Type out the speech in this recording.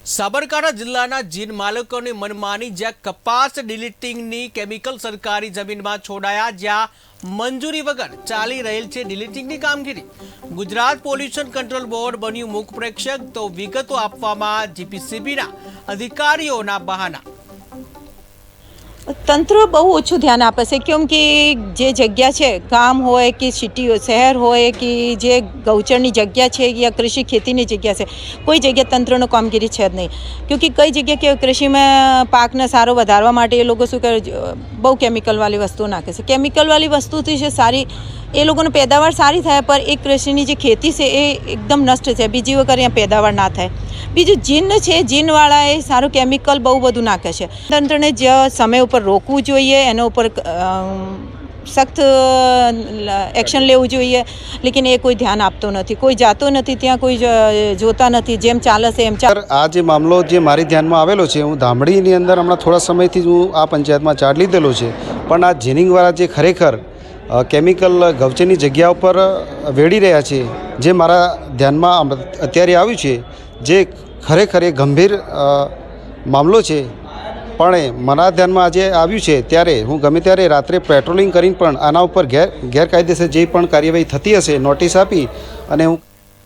સાબરકાંઠા જિલ્લાના જીન માલિકોની મનમાની, જ્યાં કપાસ ડિલીટિંગની કેમિકલ સરકારી જમીનમાં છોડાયા, જ્યાં મંજૂરી વગર ચાલી રહેલ છે ડિલીટિંગની કામગીરી। ગુજરાત પોલ્યુશન કંટ્રોલ બોર્ડ બન્યું મૂક પ્રેક્ષક, તો વિગતો આપવામાં જીપીસીબીના અધિકારીઓના બહાના। તંત્ર બહુ ઓછું ધ્યાન આપે છે, કેમ કે જે જગ્યા છે, ગામ હોય કે સિટી શહેર હોય કે જે ગૌચરની જગ્યા છે યા કૃષિ ખેતીની જગ્યા છે, કોઈ જગ્યા તંત્રનો કામગીરી છે જ નહીં। ક્योंकि કઈ જગ્યા કે કૃષિમાં પાકને સારો વધારવા માટે એ લોકો શું કરે, બહુ કેમિકલવાળી વસ્તુઓ નાખે છે। કેમિકલવાળી વસ્તુથી છે સારી, એ લોકોને પેદાવાર સારી થાય, પર એ કૃષિની જે ખેતી છે એ એકદમ નષ્ટ છે, બીજી વખત અહીંયા પેદાવાર ના થાય। બીજું જીન છે, જીનવાળા એ સારું કેમિકલ બહુ બધું નાખે છે। તંત્રને જે સમય ઉપર રોકવું જોઈએ, એના ઉપર સખ્ત એક્શન લેવું જોઈએ, લેકિન એ કોઈ ધ્યાન આપતો નથી, કોઈ જાતો નથી ત્યાં, કોઈ જોતા નથી, જેમ ચાલે છે એમ ચાલે। આ જે મામલો જે મારી ધ્યાનમાં આવેલો છે, હું ધામડીની અંદર હમણાં થોડા સમયથી જ હું આ પંચાયતમાં ચાર્જ લીધેલો છે, પણ આ જીનિંગવાળા જે ખરેખર કેમિકલ ગૌચરની જગ્યા ઉપર વેડી રહ્યા છે, જે મારા ધ્યાનમાં અત્યારે આવ્યું છે, જે ખરેખર એ ગંભીર મામલો છે। પણ મારા ધ્યાનમાં આજે આવ્યું છે ત્યારે હું ગમે ત્યારે રાત્રે પેટ્રોલિંગ કરીને પણ આના ઉપર ગેરકાયદેસર જે પણ કાર્યવાહી થતી હશે નોટિસ આપી અને હું